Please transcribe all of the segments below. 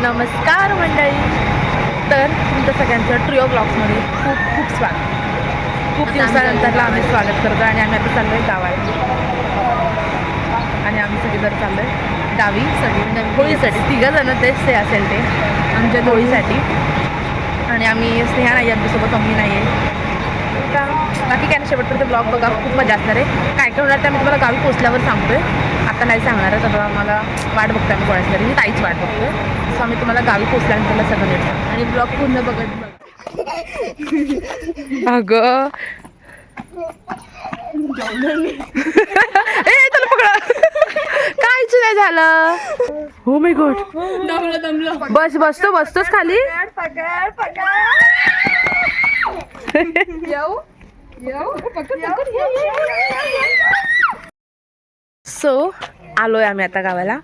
नमस्कार मंडळी. तर तुमच्या सगळ्यांचं ट्रिओ ब्लॉग्समध्ये खूप खूप स्वागत. खूप दिवसानंतरला आम्ही स्वागत करतो आणि आम्ही आता चाललो आहे गावाला. आणि आम्ही सगळेजण चाललो आहे गावी सगळी होळीसाठी. 3 जण तेच ते असेल ते आमच्या होळीसाठी. आणि आम्ही स्नेहा नाही आहे आमच्यासोबत, मम्मी नाही आहे. आता बाकी काय नाही, शेवटपर्यंत ब्लॉग बघा, खूप मजा असणार आहे. काय काय होणार ते आम्ही तुम्हाला गावी पोचल्यावर सांगतोय. आता नाही सांगणार आहे, तर आम्हाला वाट बघतो आम्ही कोणाची तरी. मी ताईच वाट बघतोय. सो आम्ही तुम्हाला गावी पोचल्यानंतर सगळं नीट सांगतो आणि ब्लॉग पूर्ण बघत बघ. अगं ए चला पकडा. काहीच नाही झालं. हो माय गॉड, बस बसतोच खाली. सो आलोय आम्ही आता गावाला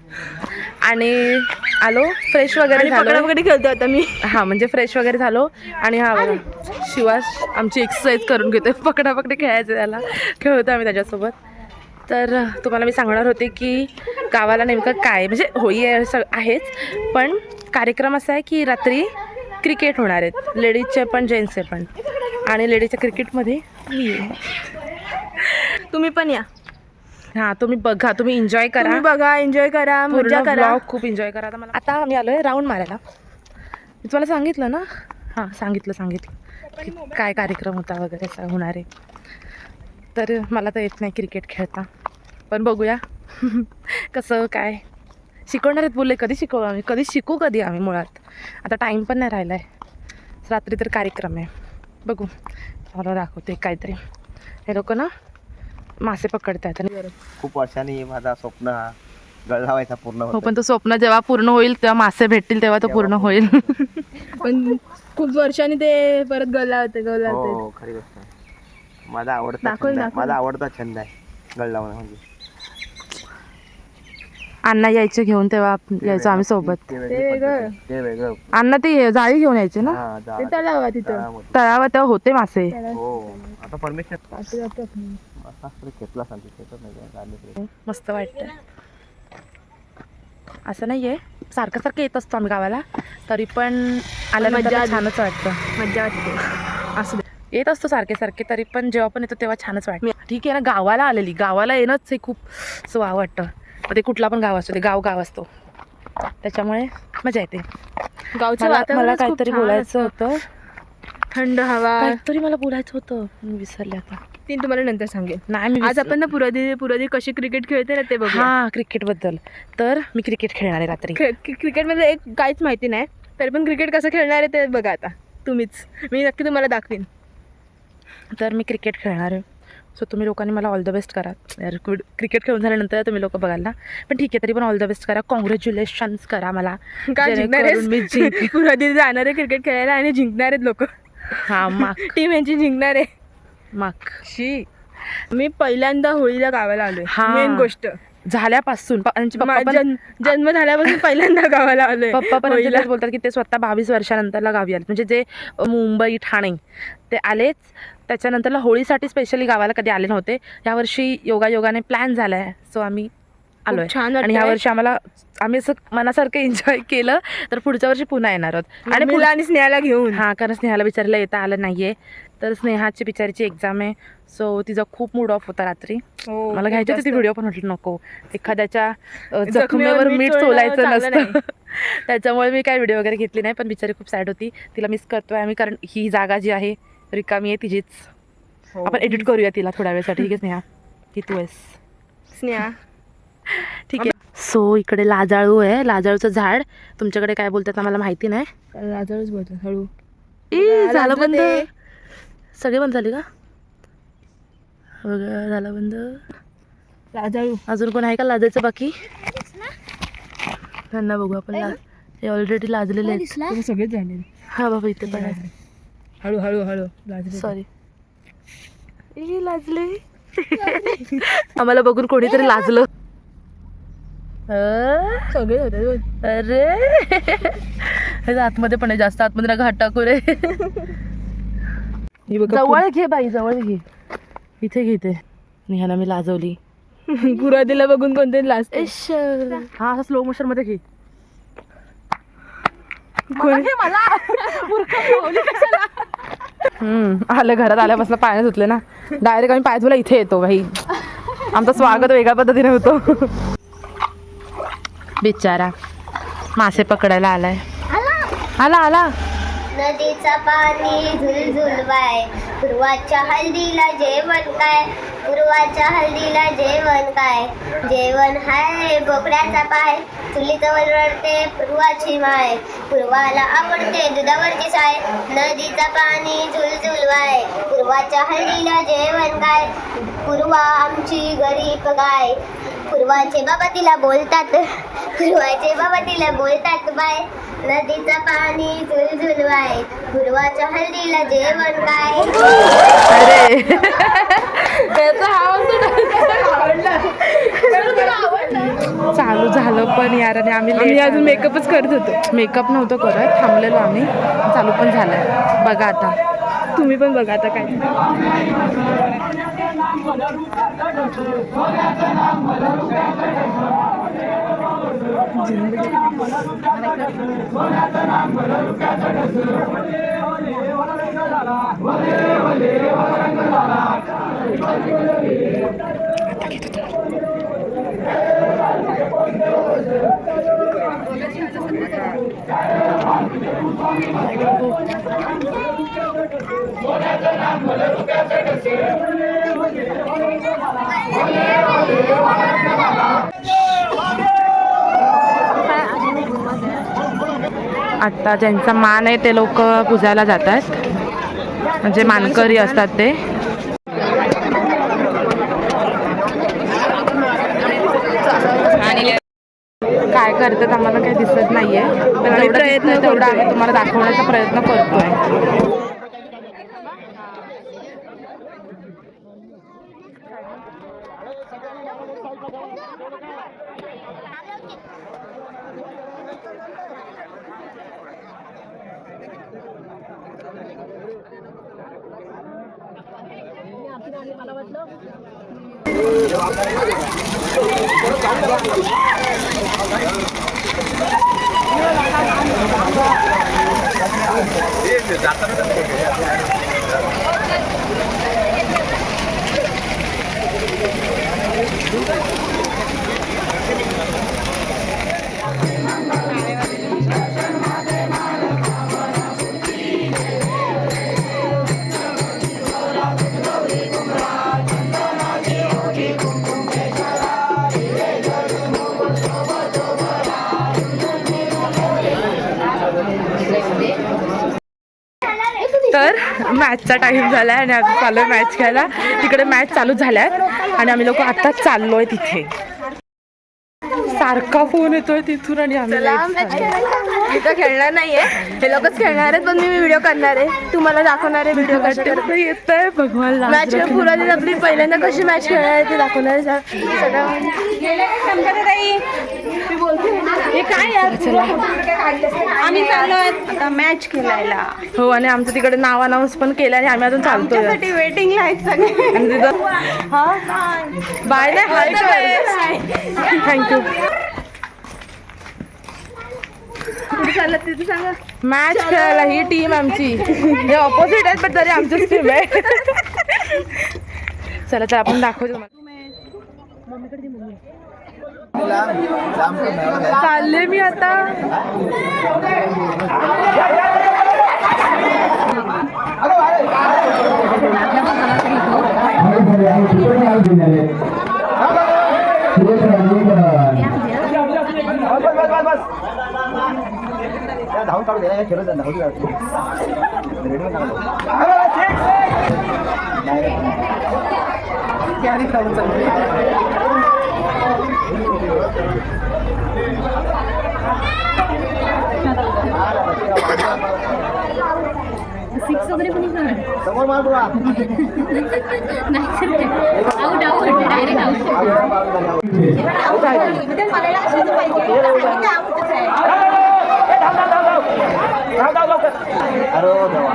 आणि आलो फ्रेश वगैरे झालो. वगैरे खेळतो आता मी. हा म्हणजे फ्रेश वगैरे झालो. आणि हा शिवास आमची एक्सरसाइज करून घेतोय. पकडापकडी खेळायचं, त्याला खेळतो आम्ही त्याच्यासोबत. तर तुम्हाला मी सांगणार होते की गावाला नेमकं काय, म्हणजे होळी आहेच, पण कार्यक्रम असा आहे की रात्री क्रिकेट होणार आहेत, लेडीजचे पण जेंट्सचे पण. आणि लेडीजच्या क्रिकेटमध्ये मी आहे. तुम्ही पण या. हां तुम्ही बघा, तुम्ही एन्जॉय करा, एन्जॉय करा, मजा करा, खूप एन्जॉय करा. आता आम्ही आलोय राऊंड मारायला. मी तुम्हाला सांगितलं ना, हां सांगितलं की काय कार्यक्रम होता वगैरे असं होणार आहे. तर मला तर येत नाही क्रिकेट खेळता, पण बघूया कसं काय शिकवणार आहेत बोलले. कधी शिकवू कधी आम्ही मुळात. आता टाईम पण नाही राहिला आहे, रात्री तर कार्यक्रम आहे. बघू, मला दाखवते काहीतरी. हे लोक ना मासे पकडतात. आणि खूप वर्षांनी माझा स्वप्न हा गळावायचा पूर्ण हो, पण तो स्वप्न जेव्हा पूर्ण होईल तेव्हा मासे भेटतील, तेव्हा तो पूर्ण होईल. पण खूप वर्षांनी ते परत गळला होते. हो खरी गोष्ट आहे. माझा आवडता छंद आहे गळ लावणं. म्हणजे अण्णा यायचे घेऊन, तेव्हा यायचो आम्ही सोबत. ते वेगळं. अण्णा ते जाळी घेऊन यायचे ना हा, ते तलावा तिथं तळावर, तेव्हा होते मासे. हो आता परमिशन घेतला सांगते. मस्त वाटतं. असं नाहीये सारखं येत असतो आम्ही गावाला, तरी पण आल्यानंतर छानच वाटतं, मज्जा वाटते. असं येत असतो सारखे तरी पण जेव्हा पण येतो तेव्हा छानच वाटतं. ठीक आहे ना, गावाला येणंच हे खूप असं वाव वाटतं. ते कुठला पण गाव असतो, ते गाव असतो, त्याच्यामुळे मजा येते. गावचं मला काहीतरी बोलायचं होतं, थंड हवा काहीतरी मला बोलायचं होतं, मी विसरले आता. ते तुम्हाला नंतर सांगेल. नाही, आज आपण ना पुरादी कशी क्रिकेट खेळते ना ते बघू. हां क्रिकेट बद्दल. तर मी क्रिकेट खेळणार आहे रात्री. क्रिकेटमध्ये एक काहीच माहिती नाही, तरी पण क्रिकेट कसं खेळणार आहे ते बघा आता तुम्हीच. मी नक्की तुम्हाला दाखवीन. तर मी क्रिकेट खेळणार आहे. सो तुम्ही लोकांनी मला ऑल द बेस्ट करा. क्रिकेट खेळून झाल्यानंतर तुम्ही लोक बघाल ना, पण ठीक आहे तरी पण ऑल द बेस्ट करा, कॉंग्रॅच्युलेशन्स करा मला. काय जिंकणार आहे? पुरादी जाणार आहे क्रिकेट खेळायला आणि जिंकणार आहेत लोक. हां माक टीम यांची जिंकणार आहे. माक शी मी पहिल्यांदा होळीला गावाला आलोय. मेन गोष्ट झाल्यापासून जन्म झाल्यापासून पहिल्यांदा गावाला आलोय. पप्पा पण बोलतात की ते स्वतः 22 वर्षानंतरला गावी आले, म्हणजे जे मुंबई ठाणे ते आलेच. त्याच्यानंतरला होळीसाठी स्पेशली गावाला कधी आले नव्हते. यावर्षी योगाने प्लॅन झाला आहे, सो आम्ही आलोय. छान. आणि ह्यावर्षी आम्ही असं मनासारखं एन्जॉय केलं, तर पुढच्या वर्षी पुन्हा येणार आहोत. आणि मुला आणि स्नेहाला घेऊन. हां, कारण स्नेहाला बिचारीला येता आलं नाहीये. तर स्नेहाची बिचारीची एक्झाम आहे, सो तिचा खूप मूड ऑफ होता रात्री. मला घ्यायची होती ती व्हिडिओ, पण म्हटलं नको, एखाद्याच्या जखमेवर मीठ चोलायचं नसतं. त्याच्यामुळे मी काय व्हिडिओ वगैरे घेतली नाही. पण बिचारी खूप सॅड होती, तिला मिस करतोय आम्ही, कारण ही जागा जी आहे रिकामी आहे तिचीच. आपण एडिट करूया तिला थोड्या वेळसाठी. ठीक आहे स्नेहा, की तू आहेस स्नेहा. ठीक आहे. सो इकडे लाजाळू आहे, लाजाळूचं झाड. तुमच्याकडे काय बोलतात मला माहिती नाही. लाजाळूच बोलतात. हळू झालं बंद. सगळे बंद झाले का? बघा झालं बंद. लाजाळू. अजून कोण आहे का लाजायचं बाकी? त्यांना बघू आपण. हे ऑलरेडी लाजलेले आहेत सगळेच झाले. हा बाबा इथे पण आहे. हळू लाजले. सॉरी लाजले. आम्हाला बघून कोणीतरी लाजलं. सगळे होते. अरे आतमध्ये पण आहे, जास्त आतमध्ये नका हात टाकू रे. जवळ घे बाई, जवळ घे. इथे घेते. नेहाला मी लाजवली. पुरादीला बघून कोणतरी लाजते. हा, असं स्लो मोशन मध्ये घे. आलं घरात आल्यापासून पाण्यात धुतले ना, डायरेक्ट आम्ही पाय धुला इथे येतो भाई. आमचं स्वागत वेगळ्या पद्धतीने होतो. बिचारा मासे पकडायला आलाय. आला आला. नदीचा पाणी झुलझुलवाय, पूर्वाच्या हल्दीला जेवण काय, पूर्वाच्या हल्दीला जेवण काय, जेवण हाय बोकड्याचा पाय, चुलीजवळ रडते पूर्वाची माय, पूर्वाला आवडते दुधावरची साय. नदीचा पाणी झुलझुलवाय, पूर्वाच्या हल्दीला जेवण काय, पूर्वा आमची गरीब गाय, पूर्वाचे बाबा तिला बोलतात, पूर्वाचे बाबा तिला बोलतात बाय. नदीचं पाणी झुलझुलवाय, पूर्वाच्या हल्दीला जेवण काय. अरे चालू झालं पण यार. आणि आम्ही अजून मेकअपच करत होतो. मेकअप नव्हतं करत, थांबलेलो आम्ही. चालू पण झालंय बघा आता. तुम्ही पण बघा आता काय. आता ज्यांचा मान आहे ते लोक पूजायला जातात, म्हणजे मानकरी असतात ते. काय करतात आम्हाला काही दिसत नाहीये, पण तेवढा आम्ही तुम्हाला दाखवण्याचा प्रयत्न करतोय. तर मॅचचा टाइम झालाय आणि आम्ही चाललोय मॅच खेळायला. तिकडे मॅच चालू झाल्यात आणि आम्ही लोक आत्ताच चाललोय तिथे. सारखा फोन येतोय तिथून आणि आम्ही मी तर खेळणार नाहीये, हे लोकच खेळणार आहेत. पण मी व्हिडिओ करणार आहे, तुम्हाला दाखवणार आहे व्हिडिओ कशा येत आहे. भगवान मॅच पुरा दिन आपली पहिल्यांदा कशी मॅच खेळणार आहे ते दाखवणार आहे सगळं. हे काय यार, आम्ही चाललोय आता मॅच खेळायला. हो, आणि आमचं तिकडे नाव अनाऊन्स पण केलं आणि आम्ही अजून चालतोय. वेटिंगला आहेत सगळे. आणि तिथं बाय नाही, थँक्यू. तिथे सांगा. मॅच खेळायला ही टीम आमची, हे ऑपोजिट आहेत पण तरी आमचीच टीम आहे. चला तर आपण दाखवतो तुम्हाला. चालले मी आता. धावून काढू दे, खेळत सिक्स वगैरे पण समोर मार बुवा. आउट आउट डायरेक्ट अरे देवा.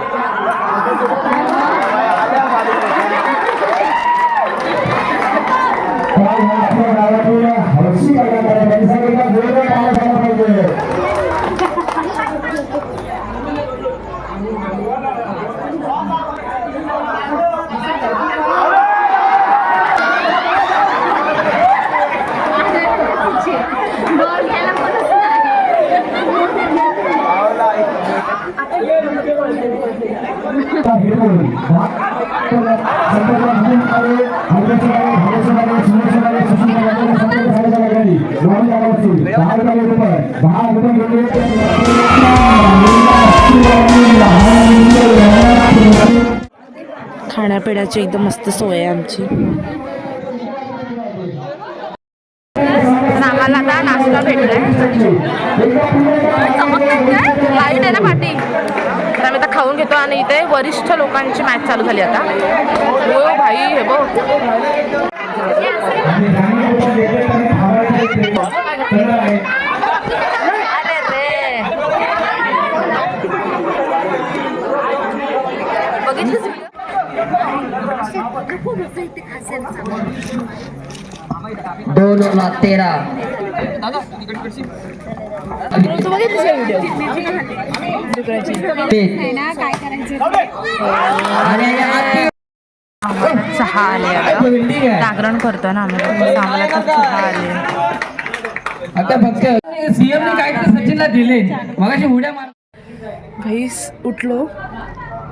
खाण्यापिण्याची एकदम मस्त सोय आहे आमची. तर आम्हाला आता नाश्ता भेटलाय. लाईट आहे ना पाठी, तर आम्ही आता खाऊन घेतो. आणि इथे वरिष्ठ लोकांची मॅच चालू झाली आता. हो भाई हे बघ, अरे रे बघितलं 2013 चहा आले आता. जागरण करतो ना आम्हाला, आम्हाला तर चहा आले. आता फक्त सीएम ने काहीतरी सचिनला दिले मगाशी उड्या मार. भाईस उठलो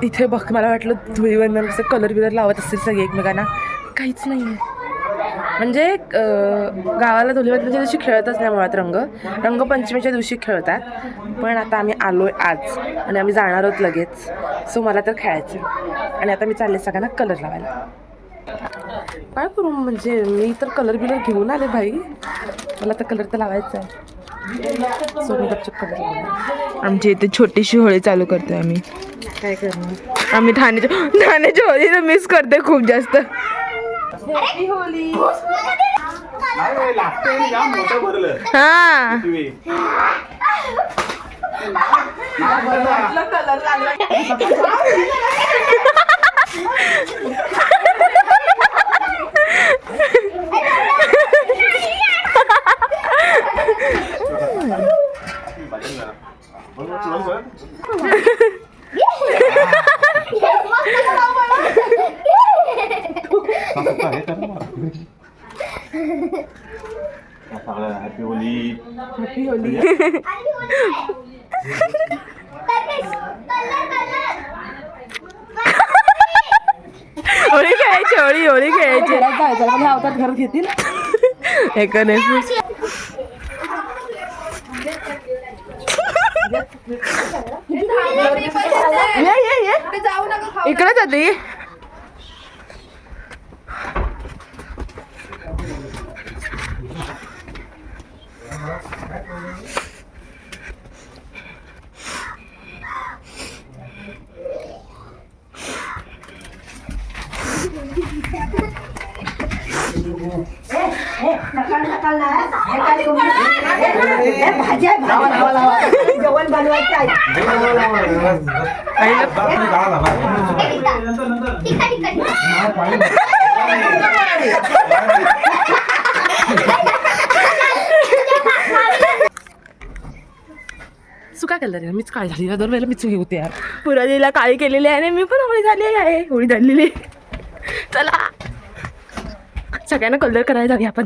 इथे बघ, मला वाटलं धुळीवंदन कसं कलर बिलर लावत असतील सगळे एकमेकांना. काहीच नाही आहे. म्हणजे गावाला धुळीवंदनच्या दिवशी खेळतच नाही मुळात. रंगपंचमीच्या दिवशी खेळतात. पण आता आम्ही आलो आहे आज आणि आम्ही जाणार आहोत लगेच. सो मला तर खेळायचं. आणि आता मी चालले सगळ्यांना कलर लावायला. काय करू, म्हणजे मी तर कलर बिलर घेऊन आले भाई. मला तर कलर तर लावायचा आहे. सो मी गपचूप कलर लावणार. आमची इथे छोटीशी होळी चालू करतोय आम्ही. काय करणार, आम्ही ठाण्याची होळी तर मिस करते खूप जास्त. हॅपी होळी. हा happy Holi. Happy Holy. Holi खेळायची, होळी खेळायची. अवतार घरात घेतील इकडे जाते. जेवण बनवायचं आहे. सुका कलर आहे. मीच काळी झाली, 2 वेळेला मीच होते यार. पुराणीला काळी केलेली आहे आणि मी पण होळी झाली आहे. होळी झालेली. चला सगळ्यांना कलर करायला जाऊया आपण.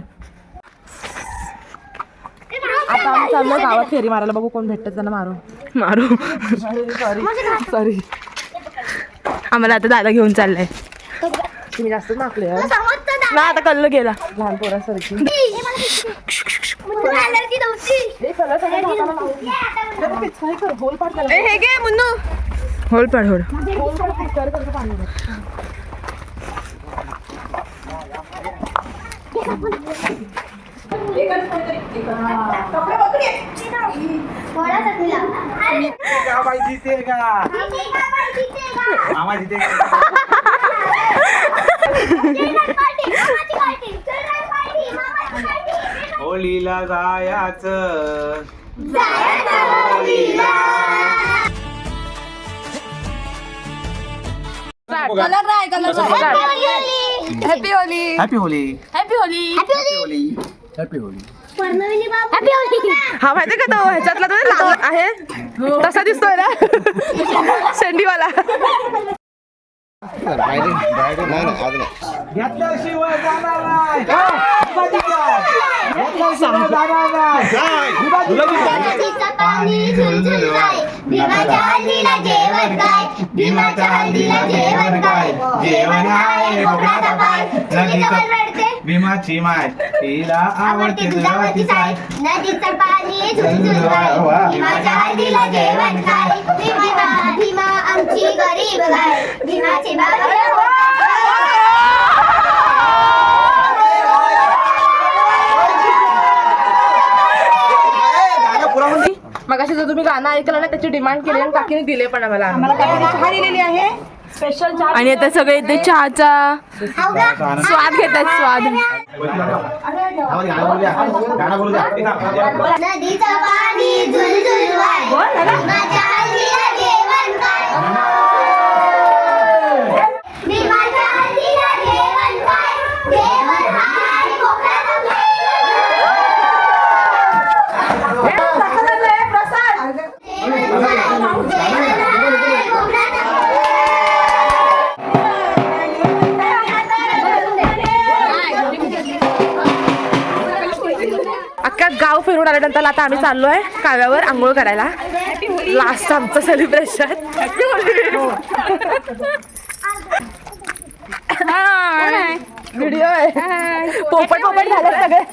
आता आम्ही चाललो गावात फेरी मारायला. बघू कोण भेटतं त्यांना मारू. सॉरी आम्हाला आता दादा घेऊन चाललाय. तुम्ही जास्त मागले ना. आता कल्ल गेला लहान पोरासारखी. हे घे मुन्नू. होल पाड होड. होळीला जायाचं. Happy Holi. Happy Holi. Happy Holi. Happy Holi. Happy Holi. हा माहितीये का तो ह्याच्यातला तो लाल आहे तसा दिसतोय ना शेंडीवाला. घेतल्याशिवाय जाणार नाही. पाणी झुलझुल जाय भीमाच्या हल्दीला जेवण काय भीमाच्या हल्दीला जेवण काय जेवण आहे बोकडाचा पाय नदीचं वर रडते भीमाची माय तिला आवडते दुधावरची साय नदीचं पाणी झुलझुल वाय भीमाच्या हल्दीला जेवण काय भीमा भीमा आमची गरीब गाय भीमाचे बाबा मगाशी जो तुम्ही गाणं ऐकलं ना त्याची डिमांड केली आणि काकीने दिले पण आम्हाला चहा दिलेली आहे स्पेशल चहा आणि आता सगळे इथे चहाचा स्वाद घेतात स्वाद नदीचं पाणी झुलझुल वाय भीमाच्या हल्दीला जेवण काय भीमाच्या हल्दीला जेवण काय जेवण हाय बोकडाचा पाय अख्खा गाव फिरून आल्यानंतर आता आम्ही चाललोय काव्यावर आंघोळ करायला लास्ट आमचं सेलिब्रेशन व्हिडिओ आहे पोपट पोपट झाले सगळे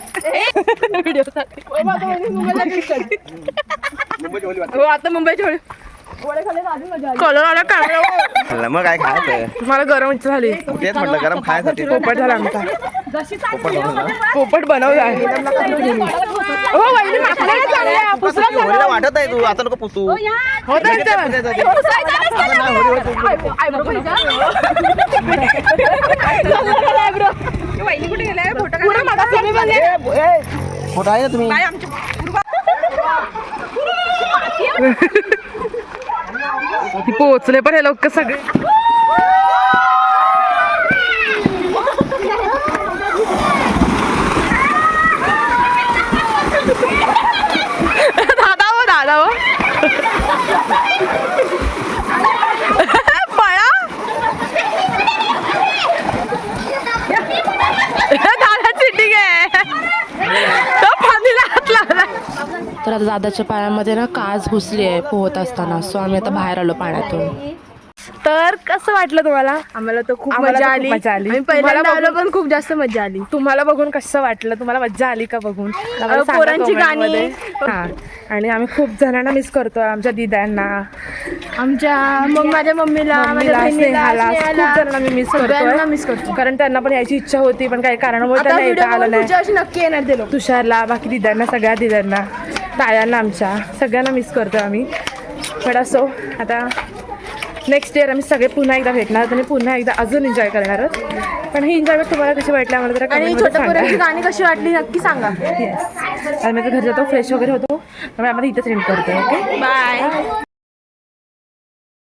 व्हिडिओ आता मुंबईची होळी कलर आला काय मग काय खायचं मला गरम इच्छा झाली तेच म्हटलं गरम खायसाठी पोपट झाला आमचा पोपट बनवला हो वहिनी मागच्या चांगल्या पुसला होळीला वाटत आहे तू आता नको पुसू फोटो आहे ना तुम्ही पोहोचले पण हे लोक सगळे दादा हो पळा दादा चिटिंग आहे तो पाणीला हात लावला तर आता दादाच्या पायामध्ये ना काच घुसली आहे पोहत असताना सो आम्ही आता बाहेर आलो पाण्यातून तर कसं वाटलं तुम्हाला आम्हाला तर खूप मजा आली पहिल्यांदा आलो पण खूप जास्त मजा आली तुम्हाला बघून कसं वाटलं तुम्हाला मजा आली का बघून पोरांची गाणी हा आणि आम्ही खूप जणांना मिस करतोय आमच्या दिद्यांना आमच्या माझ्या मम्मीला स्नेहाला खूप जणांना मी मिस करतो कारण त्यांना पण यायची इच्छा होती पण काही कारणामुळे त्यांना येता आलं नाही नक्की येणार ते लोक तुषारला बाकी दिद्यांना सगळ्या दिद्यांना तायांना आमच्या सगळ्यांना मिस करतोय आम्ही पण असो आता नेक्स्ट इयर आम्ही सगळे पुन्हा एकदा भेटणार आणि पुन्हा एकदा अजून एन्जॉय करणार पण ही एन्जॉयमेंट तुम्हाला कशी वाटली आम्हाला जरा आणि छोट्या पोरांची गाणी कशी वाटली नक्की सांगा येस आम्ही आता घरी जातो फ्रेश वगैरे होतो त्यामुळे आम्हाला इथेच एंड करतो ओके बाय